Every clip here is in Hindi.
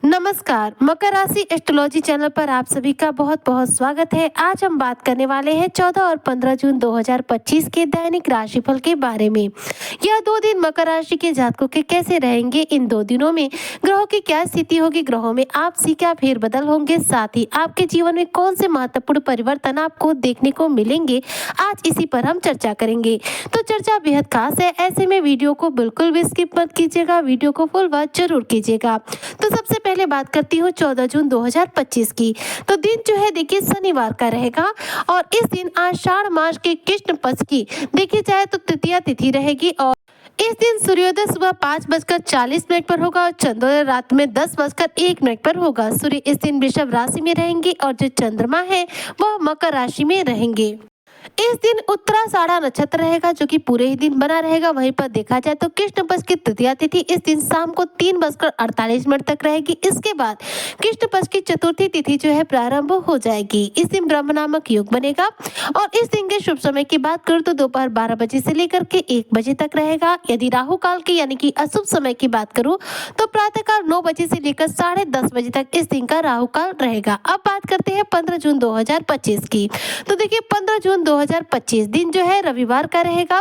नमस्कार, मकर राशि एस्ट्रोलॉजी चैनल पर आप सभी का बहुत बहुत स्वागत है। आज हम बात करने वाले हैं 14 और 15 जून 2025 के दैनिक राशिफल के बारे में। यह 2 दिन मकर राशि के जातकों के कैसे रहेंगे, इन 2 दिनों में ग्रहों की क्या स्थिति होगी, ग्रहों में आपसी क्या फेरबदल होंगे, साथ ही आपके जीवन में कौन से महत्वपूर्ण परिवर्तन आपको देखने को मिलेंगे, आज इसी पर हम चर्चा करेंगे। तो चर्चा बेहद खास है, ऐसे में वीडियो को बिल्कुल भी स्किप मत कीजिएगा, वीडियो को फुल वॉच जरूर कीजिएगा। तो सबसे पहले बात करती हूँ 14 जून 2025 की। तो दिन जो है देखिए शनिवार का रहेगा और इस दिन आषाढ़ मास के कृष्ण पक्ष की देखी जाए तो तृतीया तिथि रहेगी और इस दिन सूर्योदय सुबह 5:40 पर होगा और चंद्रोदय रात में 10:01 पर होगा। सूर्य इस दिन वृषभ राशि में रहेंगे और जो चंद्रमा है वह मकर राशि में रहेंगे। इस दिन उत्तराषाढ़ा नक्षत्र रहेगा जो कि पूरे ही दिन बना रहेगा। वहीं पर देखा जाए तो कृष्ण पक्ष की तृतीया तिथि इस दिन शाम को 3:48 तक रहेगी। इसके बाद कृष्ण पक्ष की चतुर्थी तिथि जो है प्रारंभ हो जाएगी। इस दिन ब्रह्म नामक योग बनेगा और इस दिन के शुभ समय की बात करूँ तो दोपहर 12 बजे से लेकर के 1 बजे तक रहेगा। यदि राहु काल की यानी कि अशुभ समय की बात करूँ तो प्रातःकाल 9 बजे से लेकर 10:30 बजे तक इस दिन का राहु काल रहेगा। अब बात करते हैं 15 जून 2025 की। तो देखिए 15 जून 2025 दिन जो है रविवार का रहेगा।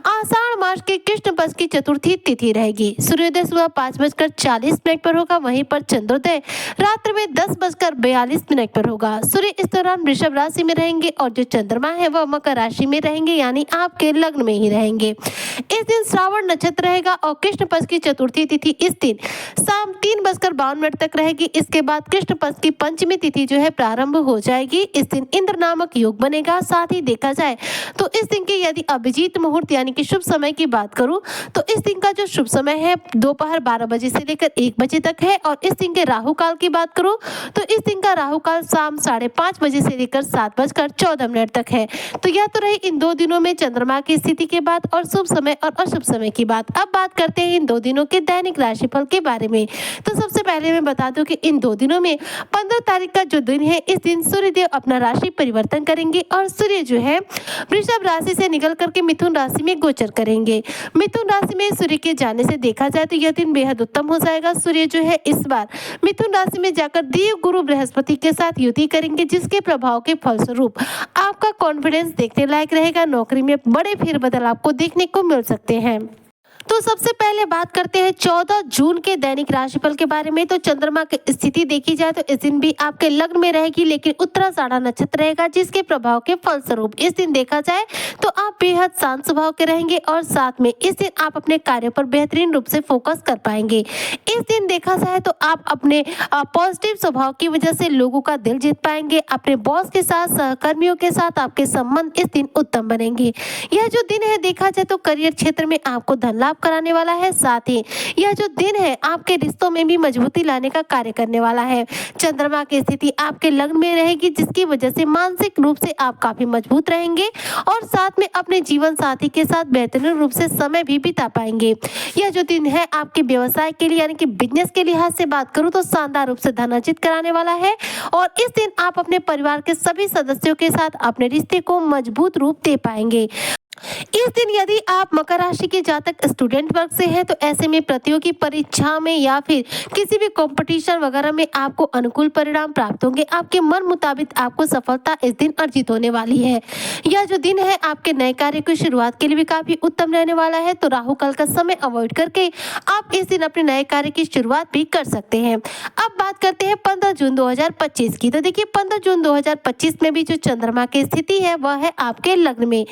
आषाढ़ मास के कृष्ण पक्ष की चतुर्थी तिथि रहेगी। सूर्योदय सुबह 5:40 पर होगा। वहीं पर चंद्रोदय रात्रि में 10:42 पर होगा। सूर्य इस दौरान वृषभ राशि में रहेंगे और जो चंद्रमा है वह मकर राशि में रहेंगे, यानी आपके लग्न में ही रहेंगे। इस दिन श्रावण नक्षत्र रहेगा और कृष्ण पक्ष की चतुर्थी तिथि इस दिन शाम 3:52 तक रहेगी। इसके बाद कृष्ण पक्ष की पंचमी तिथि जो है प्रारंभ हो जाएगी। इस दिन इंद्र नामक योग बनेगा। साथ ही देखा जाए तो इस दिन के यदि अभिजीत मुहूर्त यानी कि शुभ समय की बात करूं तो इस दिन का जो शुभ समय है दोपहर 12 बजे से लेकर 1 बजे तक है और इस दिन के राहु काल की बात करूं तो इस दिन का राहु काल शाम 5:30 बजे से लेकर 7:14 तक है। तो यह तो रही इन 2 दिनों में चंद्रमा की स्थिति के बाद और शुभ समय और अशुभ समय की बात। अब बात करते हैं इन 2 दिनों के दैनिक राशिफल के बारे में। तो सबसे पहले मैं बता दूं कि इन 2 दिनों में 15 तारीख का जो दिन है इस दिन सूर्यदेव अपना राशि परिवर्तन करेंगे और सूर्य जो है वृषभ राशि से निकल करके मिथुन राशि में गोचर करेंगे। मिथुन राशि में सूर्य के जाने से देखा जाए तो यह दिन बेहद उत्तम हो जाएगा। सूर्य जो है इस बार मिथुन राशि में जाकर देव गुरु बृहस्पति के साथ युति करेंगे, जिसके प्रभाव के फलस्वरूप आपका कॉन्फिडेंस देखने लायक रहेगा। नौकरी में बड़े फेरबदल आपको देखने को मिल सकते हैं। तो सबसे पहले बात करते हैं 14 जून के दैनिक राशिफल के बारे में। तो चंद्रमा की स्थिति देखी जाए तो इस दिन भी आपके लग्न में रहेगी, लेकिन उत्तराषाढ़ा नक्षत्र रहेगा, जिसके प्रभाव के फलस्वरूप इस दिन देखा जाए तो आप बेहद शांत स्वभाव के रहेंगे और साथ में इस दिन आप अपने कार्यों पर बेहतरीन रूप से फोकस कर पाएंगे। इस दिन देखा जाए तो आप अपने पॉजिटिव स्वभाव की वजह से लोगों का दिल जीत पाएंगे। अपने बॉस के साथ, सहकर्मियों के साथ आपके संबंध इस दिन उत्तम बनेंगे। यह जो दिन है देखा जाए तो करियर क्षेत्र में आपको धन लाभ कराने वाला है। साथ ही यह जो दिन है आपके रिश्तों में भी मजबूती लाने का कार्य करने वाला है। चंद्रमा की स्थिति आपके लग्न में रहेगी, जिसकी वजह से मानसिक रूप से आप काफी मजबूत रहेंगे और साथ में अपने जीवन साथी के साथ बेहतरीन रूप से समय भी बिता पाएंगे। यह जो दिन है आपके व्यवसाय के लिए यानी कि बिजनेस के लिहाज से बात करूं तो शानदार रूप से धन अर्जित कराने वाला है और इस दिन आप अपने परिवार के सभी सदस्यों के साथ अपने रिश्ते को मजबूत रूप दे पाएंगे। इस दिन यदि आप मकर राशि के जातक स्टूडेंट वर्ग से हैं तो ऐसे में प्रतियोगी परीक्षा में या फिर किसी भी कंपटीशन वगैरह में आपको अनुकूल परिणाम प्राप्त होंगे। आपके मन मुताबिक आपको सफलता इस दिन अर्जित होने वाली है। यह जो दिन है आपके नए कार्य की शुरुआत के लिए भी काफी उत्तम रहने वाला है। तो राहु काल का समय अवॉइड करके आप इस दिन अपने नए कार्य की शुरुआत भी कर सकते हैं। अब बात करते हैं 15 जून 2025 की। तो देखिए 15 जून 2025 में भी जो चंद्रमा की स्थिति है वह है आपके लग्न में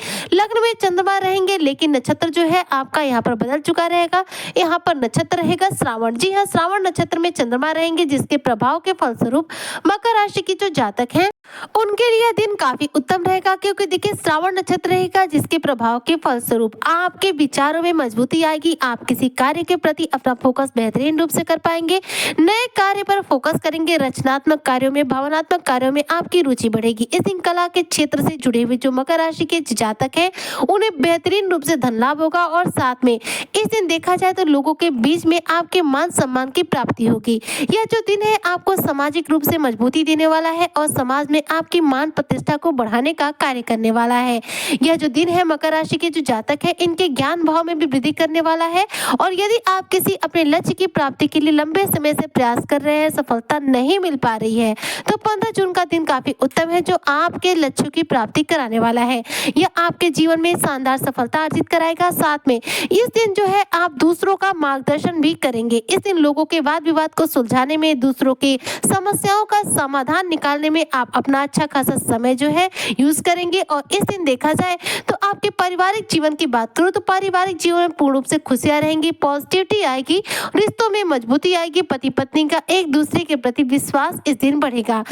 चंद्रमा रहेंगे, लेकिन नक्षत्र जो है आपका यहाँ पर बदल चुका रहेगा। यहाँ पर नक्षत्र रहेगा श्रावण। जी हाँ, श्रावण नक्षत्र में चंद्रमा रहेंगे, जिसके प्रभाव के फलस्वरूप मकर राशि की जो जातक हैं उनके लिए दिन काफी उत्तम रहेगा, क्योंकि देखिए श्रावण नक्षत्र रहेगा, जिसके प्रभाव के फलस्वरूप आपके विचारों में मजबूती आएगी। आप किसी कार्य के प्रति अपना फोकस बेहतरीन रूप से कर पाएंगे। नए कार्य पर फोकस करेंगे। रचनात्मक कार्यों में, भावनात्मक कार्यों में आपकी रुचि बढ़ेगी। इस दिन कला के क्षेत्र से जुड़े हुए जो मकर राशि के जातक हैं उन्हें बेहतरीन रूप से धन लाभ होगा और साथ में इस दिन देखा जाए तो लोगों के बीच में आपके मान सम्मान की प्राप्ति होगी। यह जो दिन है आपको सामाजिक रूप से मजबूती देने वाला है और समाज में में आपकी मान प्रतिष्ठा को बढ़ाने का कार्य करने वाला है। यह जो दिन है मकर राशि के जो जातक है इनके ज्ञान भाव में भी वृद्धि करने वाला है। और यदि आप किसी अपने लक्ष्य की प्राप्ति के लिए लंबे समय से प्रयास कर रहे हैं, सफलता नहीं मिल पा रही है, तो 15 जून का दिन काफी उत्तम है जो आपके लक्ष्यों की प्राप्ति कराने वाला है। यह आपके जीवन में शानदार सफलता अर्जित कराएगा। साथ में इस दिन जो है आप दूसरों का मार्गदर्शन भी करेंगे। इस दिन लोगों के वाद विवाद को सुलझाने में, दूसरों की समस्याओं का समाधान निकालने में आप अपना अच्छा खासा समय जो है यूज करेंगे। और इस दिन देखा जाए तो आपके पारिवारिक जीवन की बात करूं तो पारिवारिक जीवन में पूर्ण रूप से खुशियां रहेंगी, पॉजिटिविटी आएगी, रिश्तों में मजबूती आएगी, पति पत्नी का एक दूसरे के प्रति विश्वास इस दिन बढ़ेगा।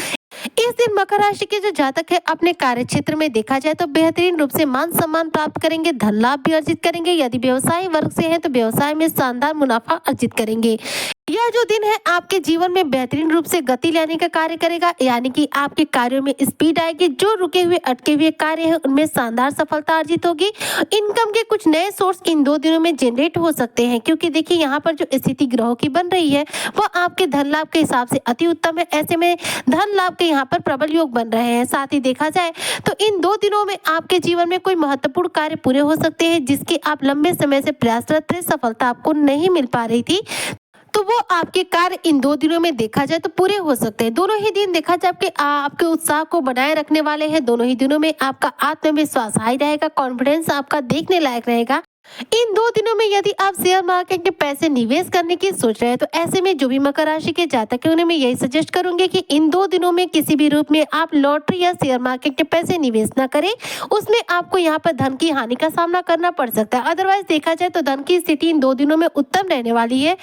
इस दिन मकर राशि के जो जातक है अपने कार्य क्षेत्र में देखा जाए तो बेहतरीन रूप से मान सम्मान प्राप्त करेंगे, धन लाभ भी अर्जित करेंगे। यदि व्यवसाय वर्ग से हैं तो व्यवसाय में शानदार मुनाफा अर्जित करेंगे। यह जो दिन है आपके जीवन में बेहतरीन रूप से गति लाने का कार्य करेगा, यानी कि आपके कार्यों में स्पीड आएगी। जो रुके हुए अटके हुए कार्य हैं उनमें शानदार सफलता अर्जित होगी। इनकम के कुछ नए सोर्स इन 2 दिनों में जनरेट हो सकते हैं, क्योंकि देखिए यहाँ पर जो स्थिति ग्रहों की बन रही है वह आपके धन लाभ के हिसाब से अति उत्तम है। ऐसे में धन लाभ के यहाँ पर प्रबल योग बन रहे हैं। साथ ही देखा जाए तो इन 2 दिनों में आपके जीवन में कोई महत्वपूर्ण कार्य पूरे हो सकते हैं जिसके आप लंबे समय से प्रयासरत थे, सफलता आपको नहीं मिल पा रही थी, तो वो आपके कार्य इन 2 दिनों में देखा जाए तो पूरे हो सकते हैं। दोनों ही दिन देखा जाए आपके उत्साह को बनाए रखने वाले हैं। दोनों ही दिनों में आपका आत्मविश्वास हाई रहेगा, कॉन्फिडेंस आपका देखने लायक रहेगा। इन 2 दिनों में यदि आप शेयर मार्केट में पैसे निवेश करने की सोच रहे हैं तो ऐसे में जो भी मकर राशि के जातक हैं उन्हें मैं यही सजेस्ट करूंगी कि इन 2 दिनों में किसी भी रूप में आप लॉटरी या शेयर मार्केट में पैसे निवेश ना करें। उसमें आपको यहाँ पर धन की हानि का सामना करना पड़ सकता है। अदरवाइज देखा जाए तो धन की स्थिति इन 2 दिनों में उत्तम रहने वाली है।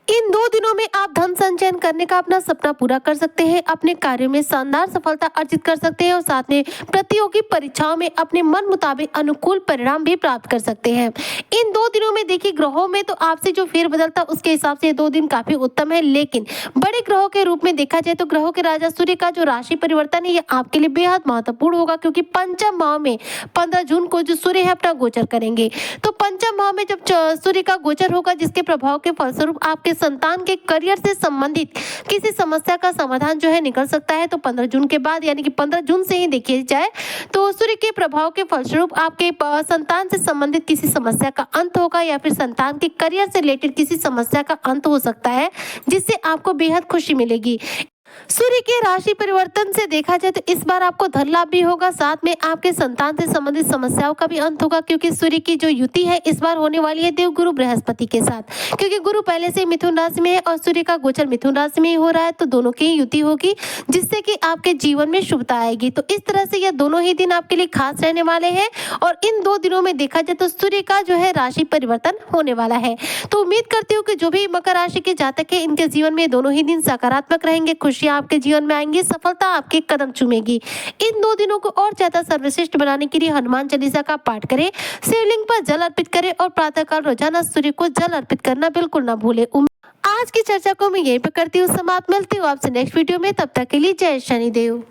इन 2 दिनों में आप धन संचयन करने का अपना सपना पूरा कर सकते हैं, अपने कार्यों में शानदार सफलता अर्जित कर सकते हैं और साथ में प्रतियोगी परीक्षाओं में अपने मन मुताबिक अनुकूल परिणाम भी प्राप्त कर सकते हैं। इन 2 दिनों में देखिए ग्रहों में तो आपसे जो फेरबदलता उसके हिसाब से ये 2 दिन काफी उत्तम है, लेकिन बड़े ग्रहों के रूप में देखा जाए तो ग्रहों के राजा सूर्य का जो राशि परिवर्तन है ये आपके लिए बेहद महत्वपूर्ण होगा, क्योंकि पंचम भाव में 15 जून को जो सूर्य है अपना गोचर करेंगे। तो पंचम भाव में जब सूर्य का गोचर होगा जिसके प्रभाव के फलस्वरूप आपके संतान के करियर से संबंधित किसी समस्या का समाधान जो है निकल सकता है। तो 15 जून के बाद यानी कि 15 जून से ही देखिए जाए तो सूर्य के प्रभाव के फलस्वरूप आपके संतान से संबंधित किसी समस्या का अंत होगा या फिर संतान के करियर से रिलेटेड किसी समस्या का अंत हो सकता है, जिससे आपको बेहद खुशी मिलेगी। सूर्य के राशि परिवर्तन से देखा जाए तो इस बार आपको धन लाभ भी होगा, साथ में आपके संतान से संबंधित समस्याओं का भी अंत होगा, क्योंकि सूर्य की जो युति है इस बार होने वाली है देवगुरु बृहस्पति के साथ, क्योंकि गुरु पहले से मिथुन राशि में है और सूर्य का गोचर मिथुन राशि में ही हो रहा है। तो दोनों की युति होगी जिससे कि आपके जीवन में शुभता आएगी। तो इस तरह से यह दोनों ही दिन आपके लिए खास रहने वाले हैं और इन 2 दिनों में देखा जाए तो सूर्य का जो है राशि परिवर्तन होने वाला है। तो उम्मीद करती हूँ कि जो भी मकर राशि के जातक है इनके जीवन में दोनों ही दिन सकारात्मक रहेंगे, खुशियां आपके जीवन में आएंगी, सफलता आपके कदम चूमेगी। इन 2 दिनों को और ज्यादा सर्वश्रेष्ठ बनाने के लिए हनुमान चालीसा का पाठ करें, शिवलिंग पर जल अर्पित करें और प्रातःकाल रोजाना सूर्य को जल अर्पित करना बिल्कुल ना भूलें। आज की चर्चा को मैं यहीं पर करती हूँ समाप्त। मिलती हूँ आपसे नेक्स्ट वीडियो में, तब तक के लिए जय शनिदेव।